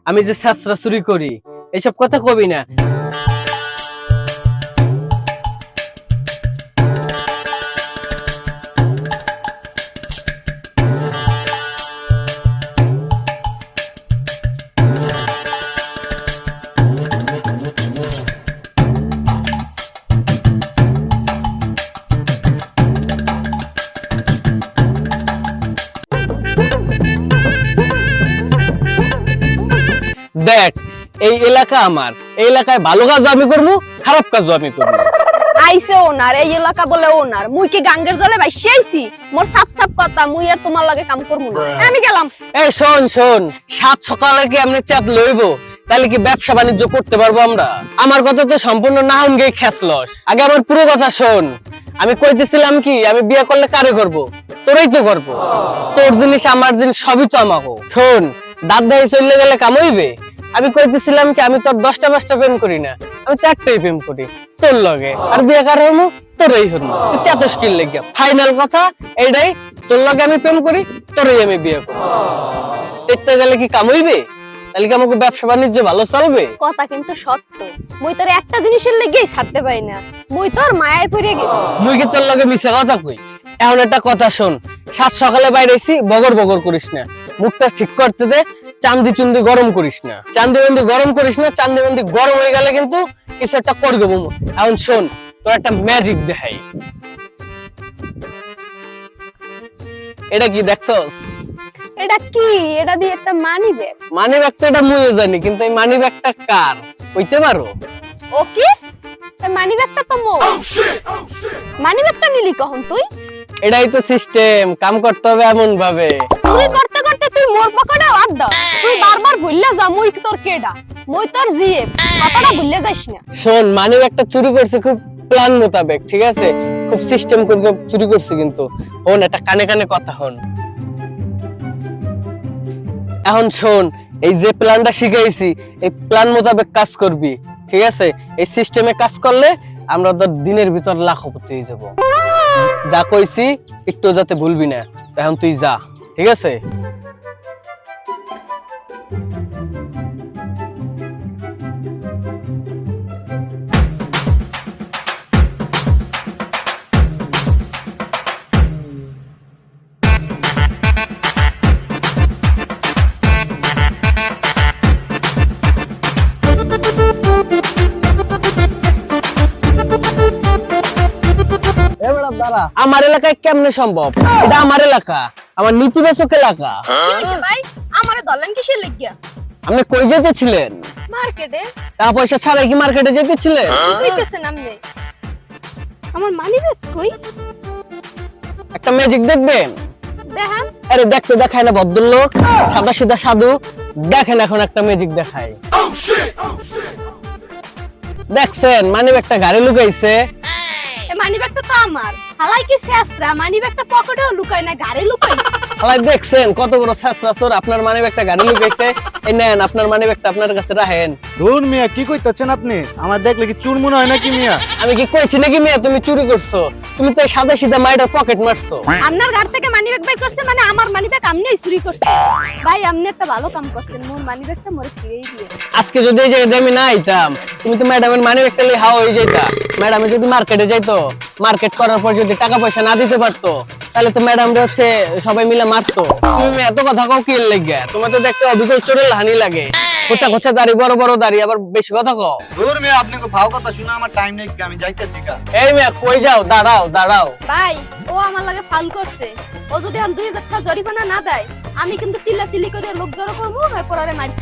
আমি যে ছাত্রা চুরি করি এইসব কথা কবি না। দেখ, এই এলাকা আমার, এই এলাকায় ভালো কাজ আমি করবো, খারাপ কাজও আমি করবো। আইছে ওনার এই এলাকা বলে ওনার, মুই কি গাঙ্গের জলে ভাইসি আইছি? মোর সাপ সাপ কথা, মুই আর তোমার লাগে কাম করবো না, আমি গেলাম। এই শোন শোন, সাত সকালে কি আমরা চাপ লইবো? তাহলে কি ব্যবসা বাণিজ্য করতে পারবো আমরা? আমার কথা তো সম্পূর্ণ না হন গিয়ে খেসলস। আগে আমার পুরো কথা শোন। আমি কইতেছিলাম কি, আমি বিয়ে করলে কারে করবো? তোরই তো করবো। তোর জিনিস আমার জিনিস সবই তো আমাকে। শোন, দাঁত দাঁড়িয়ে চলে গেলে কাম হইবে? আমি কইতেছিলাম কি, আমি তোর 10টা 5টা প্রেম করি না, আমি তো একটাই প্রেম করি, তোর লগে। আর বিয়ে কার হমু? তোরই হমু। তুই চাতস কিল লেগে ফাইনাল কথা এইটাই, তোর লগে আমি প্রেম করি, তোরই আমি বিয়ে করি। চেতে গেলে কি কাম হইবে? তাহলে কি আমাকে ব্যবসা বাণিজ্য ভালো চলবে? কথা কিন্তু সত্য, মুই তোর একটা জিনিসের লেগেই ছাড়তে পারি না, মুই তোর মায়ায় পড়ে গেছি। মুই কি তোর লগে মিছা কথা কই? এখন একটা কথা শোন, সাত সকালে বাইরেছি, বগর বগর করিস না, মুখটা ঠিক করতে দে। চান্দি চুন্দি গরম করিস না, চান্দি বন্দি গরম করিস না। চান্দি বন্দি গরম হয়ে গেলে কিন্তু কিছু একটা করবে বুমু। এখন শোন, তোর একটা ম্যাজিক দেখাই। এটা কি দেখছস? এটা কি? এটা দিয়ে একটা মানি ব্যাগ। মানি ব্যাগ তো এটা মুইও জানি, কিন্তু এই মানি ব্যাগটা কার কইতে পারো? ও কি? মানি ব্যাগটা তো মোর। মানি ব্যাগটা নিলি কখন তুই? এটাই তো সিস্টেম, কাম করতে হবে এমন ভাবে। চুরি করতে করতে তুই মোর পকেটে হাত দাও। তুই বারবার ভুললে যা, মুই তোর কেডা, মুই তোর জিএফ, কথাটা ভুললে যাইস না। শোন, মানি ব্যাগটা চুরি করছে খুব প্ল্যান মোতাবেক, ঠিক আছে? খুব সিস্টেম করে চুরি করছে, কিন্তু হন একটা কানে কানে কথা হন। এখন শোন, এই যে প্ল্যানটা শিখাইছি, এই প্ল্যান মোতাবেক কাজ করবি, ঠিক আছে? এই সিস্টেমে কাজ করলে আমরা তো দিনের ভিতর লাখপতি হয়ে যাব। যা কইছি একটু যাতে ভুলবি না। এখন তুই যা, ঠিক আছে? আমার এলাকায় কেমনে সম্ভব? এটা আমার এলাকা, আমার নীতিবাচক এলাকা। কি হইছে ভাই? আমারে ধরলেন কিসের লাগিয়া? আপনি কই যেতেছিলেন? মার্কেটে। টাকা পয়সা ছাড়াই কি মার্কেটে যেতেছিলেন? কইতেছেন আপনি? আমার মানি ব্যাগ কই? একটা ম্যাজিক দেখবেন? দেখেন। আরে দেখতে দেখায় না ভদ্রলোক, সাদা সিধা সাধু। দেখেন এখন একটা ম্যাজিক দেখায়। দেখছেন মানি ব্যাগটা গাড়ি লুকাইছে। এই মানি ব্যাগটা তো আমার। হালাই কি শেষরা মানি ব্যাগটা পকেটেও লুকায় না, গাড়ি লুকাইছে। হালাই দেখছেন কত বড় ছেঁচড়া চোর, আপনার মানি ব্যাগটা গাড়ি লুকাইছে। এই নেন আপনার মানি ব্যাগটা, আপনার কাছে রাখেন। ধুর মিয়া, কি কইতাছেন আপনি? আমার দেখলে কি চুর মনে হয় নাকি মিয়া? আমি কি কইছি নাকি মিয়া তুমি চুরি করছো? তুমি তো এই সাদা সিধা মাইটার পকেট মারছো। আপনার ঘর থেকে মানি ব্যাগ বের করছে মানে আমার মানি ব্যাগ আপনিই চুরি করছেন। ভাই আপনি একটা ভালো কাম করছেন, মোর মানি ব্যাগটা মোরে ফিরিয়ে দিয়ে। আজকে যদি এই জায়গায় আমি না আইতাম, তুমি তো ম্যাডামের মানি ব্যাগটা লিয়ে হাওয়া হয়ে যাইতা। ম্যাডামে যদি মার্কেটে যাইতো, মার্কেট করার পর যদি টাকা পয়সা না দিতে পারতো, তাহলে তো ম্যাডাম হচ্ছে সবাই মিলে মারতো। তুমি এত কথা কও কি লাগে? তোমার তো দেখতে অবিকল চোরের হানি লাগে। কোচা কোচা দাড়ি, বড় বড় দাড়ি, আবার বেশি কথা কও। ধুর মিয়া, আপনি কো ভাও কথা শুনে আমার টাইম নেই, আমি যাইতেছি কা। এই মিয়া কই যাও? দাঁড়াও দাঁড়াও। ভাই ও আমার লাগে ফাউল করছে, ও যদি এখন 2000 টাকা জরিমানা না দেয়, আমি কিন্তু চিল্লাচিল্লি করে লোক জড়ো করবো, এরপর আরে মারি।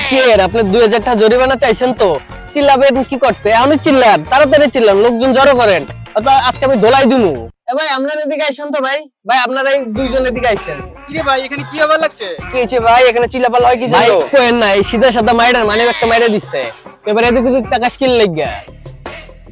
কি এর আপনি 2000 টাকা জরিমানা চাইছেন তো চিল্লাবেন কি করতে? এখনই চিল্লান, তাড়াতাড়ি চিল্লান, লোকজন জড়ো করেন। আজকে আমি ধোলাই দিমু। ভাই আপনার এদিকে আইসেন তো ভাই। ভাই আপনারা এই দুইজন এদিকে আইসেন। কিরে ভাই, এখানে কি আবার লাগছে? কি হইছে ভাই? এখানে চিল্লাপাল হয় কি জানো? কোয়েন না, এই সিধা সাদা মাইরার মানে একটা মাইরা দিচ্ছে। এবার এদিকে যদি টাকা স্কিল লাগা।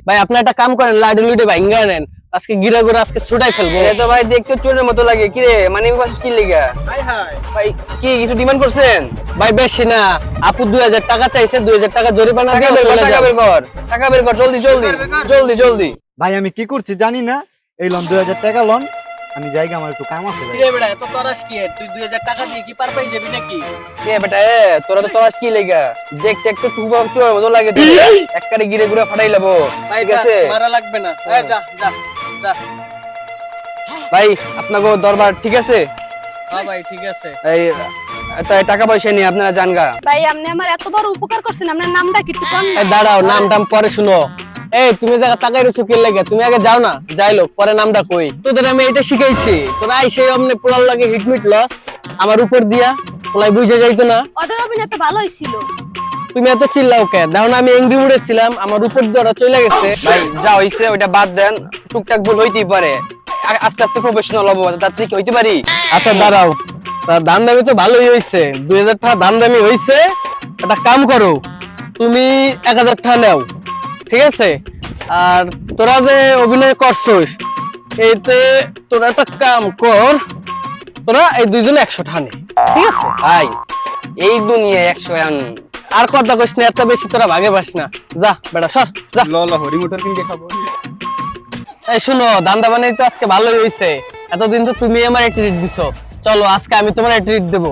ভাই আপনি একটা কাম করেন, লাডি লুডি ভাঙা নেন, আজকে গিরা গুরা আজকে ছুটাই ফেলবো। এটা তো ভাই দেখতে চোরের মতো লাগে। কি রে, মানে কষ্ট কি লাগা? হাই হাই ভাই কি কিছু ডিমান্ড করছেন? ভাই বেশি না, আপু 2000 টাকা চাইছে, 2000 টাকা জরিমানা টাকা দিয়ে বের কর, চলে টাকা যাও। বের কর, টাকা বের কর, জলদি জলদি জলদি জলদি। ভাই আমি কি করছি জানি না, এই লন 2000 টাকা লন, আমি জায়গা আমার একটু কাম আছে ভাই। কিরে বেটা এত তরাস কি এর? তুই 2000 টাকা দিয়ে কি পার পাই যাবি নাকি? কে বেটা তোরা তো তোরাস কি লেগা দেখতে একটু চুরের মতো লাগে তো একবারে গিরে গুড়া ফাটাই লাবো ভাই ঠিক আছে মারা লাগবে না। যা যা যা। ভাই আপনাকে দরবার ঠিক আছে হ্যাঁ ভাই ঠিক আছে। এই তাই টাকা পয়সা নিয়ে আপনারা জানগা ভাই আপনি আমার এত বড় উপকার করছেন, আপনার নামটা কি একটু কম? এই দাঁড়াও, নাম টাম পরে শুনো। এই তুমি জায়গা তাকাই রয়েছো কি লাগে? তুমি আগে যাও না, যাইলো পরে নামটা কই। তোদের আমি এটা শিখাইছি, তোরা আইসে অমনে পোলার লাগে হিটমিট লস আমার উপর দিয়া, পোলাই বুঝে যাইতো না। ওদের অভিনয় তো ভালো হয়েছিল। তুমি এত চিল্লাও কে? দেখো না আমি এংরি মুডে ছিলাম, আমার উপর দিয়ে ওরা চলে গেছে। ভাই যা হইছে ওইটা বাদ দেন টুকটাক ভুল হইতেই পারে আস্তে আস্তে প্রফেশনাল হবো তাড়াতাড়ি কি হইতে পারি আচ্ছা দাঁড়াও, তা দান দামি তো ভালোই হইছে, 2000 টাকা দান দামি হইছে। একটা কাম করো, তুমি 1000 টাকা নাও, ঠিক আছে? আর তোরা যে অভিনয় করছস এইতে তোরা একটা কাম কর, তোরা এই দুইজনে 100 টাকা নে, ঠিক আছে? ভাই এই দুনিয়া 100 আন আর কথা কইস না, এত বেশি তোরা ভাগে পাস না। যা বেটা সর যা। ল ল হরি মোটর কিনকে খাবো। এই শুনো, দান্দা বানাই তো আজকে ভালোই হইছে। এতদিন তো তুমি আমার ট্রিট দিছো, চলো আজকে আমি তোমার ট্রিট দেবো।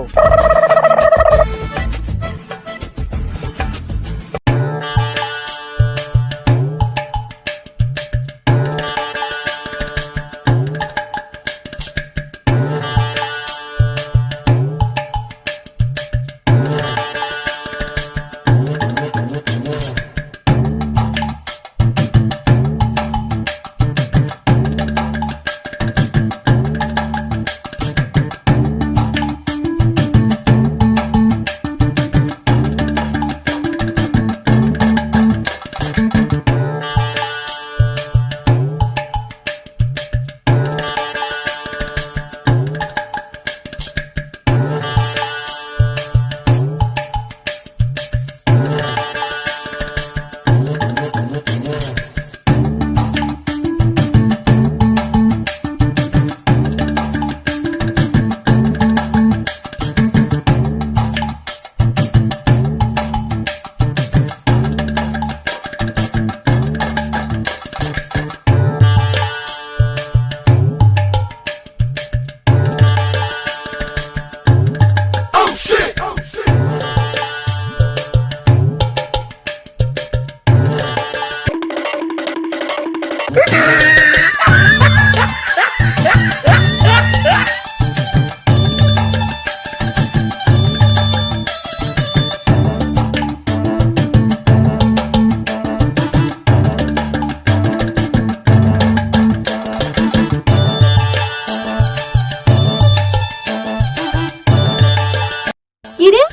কিরে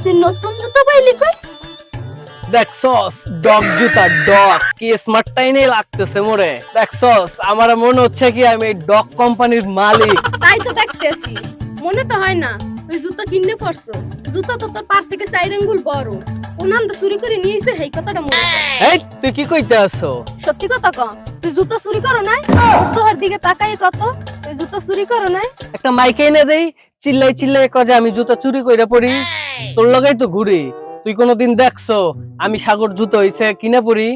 তুই নতুন জুতো পাইলি কই? দেখছস ডগ জুতা, ডগ কি স্মার্টটাই নেই লাগতেছে মোরে। দেখছস আমার মনে হচ্ছে কি আমি ডগ কোম্পানির মালিক। তাই তো দেখতেছি, মনে তো হয় না তুই জুতো কিনতে পারছো। জুতো তো তোর পার থেকে 4 আঙ্গুল বড়, কোনান্দ চুরি করে নিয়েছে এই কথাটা মনে আছে? এই তুই কি কইতে আছো? সত্যি কথা ক, তুই জুতো চুরি করো নাই? শহর দিকে তাকাই কত, তুই জুতো চুরি করো নাই? একটা মাইক এনে দেই, চিল্লাই চিল্লাই কয় যে আমি জুতা চুরি কইরা পড়ি। তোর লগেই তো ঘুরি। তুই কোনোদিন দেখছো আমি সাগর জুতো হইছে কিনে পড়ি?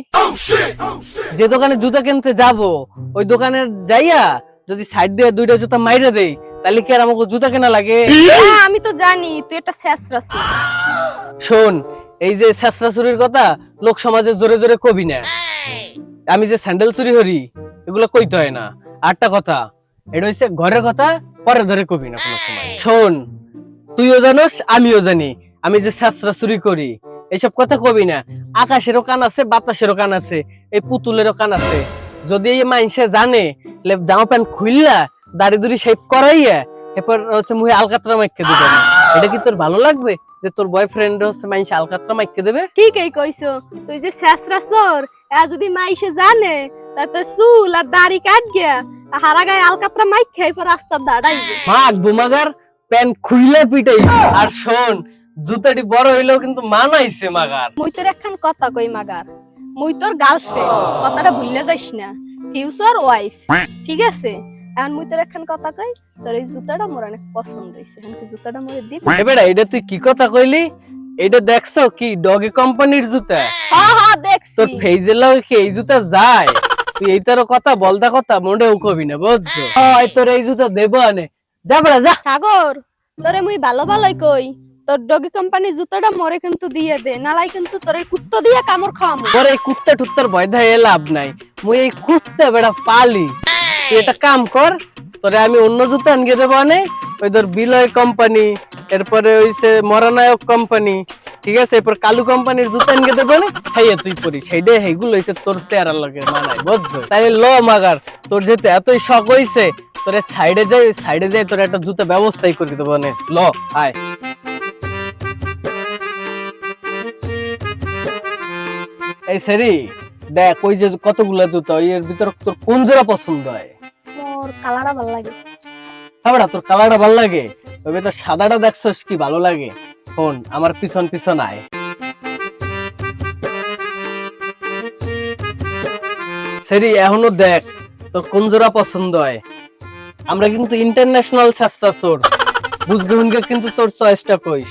যে দোকানে জুতা কিনতে যাব ওই দোকানে যাইয়া যদি সাইড দিয়ে 2টা জুতা মাইরে দেই তাহলে কি আর আমাকে জুতা কেনা লাগে? হ্যাঁ আমি তো জানি তুই একটা শেষরা ছিলি। শোন, এই যে ছেসরা চুরির কথা লোক সমাজে জোরে জোরে কবি না। আমি যে স্যান্ডেল চুরি করি এগুলো কইতে হয় না। আরটা কথা, এটা হচ্ছে ঘরের কথা, পরে ধরে কবি না কোনো সময়। শোন, তুইও জানোস আমিও জানি আমি যে ছেসরা চুরি করি, এইসব কথা কবি না। আকাশেরও কান আছে, বাতাসেরও কান আছে, এই পুতুলেরও কান আছে। যদি এই মানুষে জানে জামা প্যান্ট খুললা দাড়ি দুড়ি শেপ করাইয়া এরপর হচ্ছে মুহে আলকাতরা মাইকে দিবে না, এটা কি তোর ভালো লাগবে যে তোর বয়ফ্রেন্ড হচ্ছে মানুষ আলকাতরা মাইকে দেবে? ঠিকই কইছো, তুই যে শেষরা চোর এ যদি মাইসে জানে তার তো চুল আর দাড়ি কাট গিয়া হারা গায়ে আলকাতরা মাইক খেয়ে পর রাস্তা দাঁড়াইবে। মাগ বুমাগার প্যান্ট খুইলে পিটাই। আর শোন, জুতাটি বড় হইলেও কিন্তু মানাইছে মাগার। মুই তোর একখান কথা কই মাগার, মুই তোর গার্লফ্রেন্ড, কথাটা ভুলে যাইস না, ফিউচার ওয়াইফ, ঠিক আছে? এখন মুই তোর একখান কথা কই, তোর এই জুতাটা মোর অনেক পছন্দ হইছে, এখন কি জুতাটা মোরে দিবি? এবারে এটা তুই কি কথা কইলি? এটা দেখছো কি ডগি কোম্পানির জুতা? হ্যাঁ হ্যাঁ দেখছি। তোর ফেইজের লগে কি এই জুতা যায়? তুই এইটারও কথা বলদা কথা মোটেও কবি না বুঝছো হয় তোর এই জুতা দেবো আনে যা বড়া যা সাগর তোরে মুই ভালো ভালোই কই তোর ডগি কোম্পানির জুতাটা মরে কিন্তু দিয়ে দে নালাই কিন্তু তোর এই কুত্তা দিয়ে কামড় খাওয়ামু তোর এই কুত্তা টুত্তার ভয় দেয় লাভ নাই মুই এই কুত্তা বেড়া পালি তুই এটা কাম কর তোরে আমি অন্য জুতা আনিয়ে দেবো আনে ওই তোর বিলয় কোম্পানি এরপরে হইছে মরানায়ক কোম্পানি ঠিক আছে এরপর কালু কোম্পানির জুতা আনিয়ে দেবো না খাইয়া তুই পরি সেইটাই সেইগুলো হইছে তোর চেহারার লগে মানায় বুঝছো তাই ল মাগার তোর যেহেতু এতই শখ হইছে তোরে সাইডে যাই তোর একটা জুতা ব্যবস্থাই করে দেবো নে ল আয় এই সেরি দেখ ওই যে কতগুলা জুতা এর ভিতর তোর কোন জোড়া পছন্দ হয় মোর কালারটা ভালো লাগে খাবার তোর কালারটা ভালো লাগে তবে তোর সাদাটা দেখছস কি ভালো লাগে শোন আমার পিছন পিছন আয় সেরি এখনো দেখ তোর কোন জোড়া পছন্দ হয় আমরা কিন্তু ইন্টারন্যাশনাল সস্তা চোর বুঝবে হুনকে কিন্তু তোর চয়েসটা কইস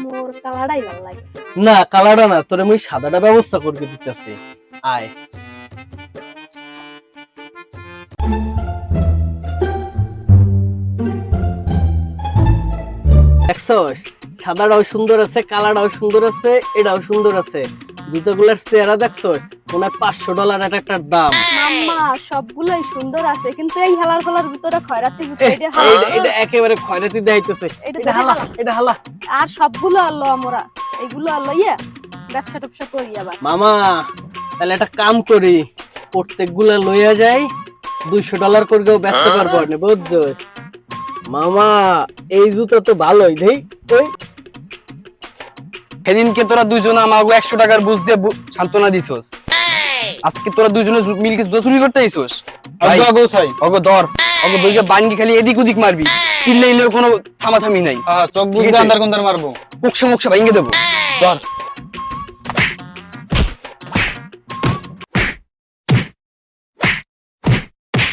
মোর কালারটাই ভালো লাগে না কালারটা না তোরে মুই সাদাটা ব্যবস্থা করে দিতেছি আয় দেখছস সাদাটাও সুন্দর আছে কালারটাও সুন্দর আছে এটাও সুন্দর আছে জুতাগুলার চেহারা দেখছস মনে হয় $500 একটা দাম মাম্মা সবগুলাই সুন্দর আছে কিন্তু এই হালার ফালার জুতোটা খয়রাতি জুতো এটা এটা একেবারে খয়রাতি দেখাইতেছে এটা এটা হালা এটা হালা আর সবগুলো আল্লো আমরা এগুলো আল্লো ব্যবসা টবসা করি আবার মামা তাহলে একটা কাম করি প্রত্যেকগুলা লইয়া যাই $200 করেও ব্যস্ত পারবো না বুঝছস মামা এই জুতা তো ভালোই দেই ওই সেদিনকে তোরা দুইজন আমাকে 100 টাকার বুঝ দিয়ে সান্ত্বনা দিছস আজকে তোরা দুইজনে মিলকে জুতো চুরি করতে আইছস ভাই গোসাই ওগো ধর ওগো দুইকে বানগি খালি এদিক ওদিক মারবি চিল্লাইলেও কোনো থামাথামি নাই চোখ বুঝতে আন্দার কোন্দার মারবো মুখে মুখে ভাঙিয়ে দেবো ধর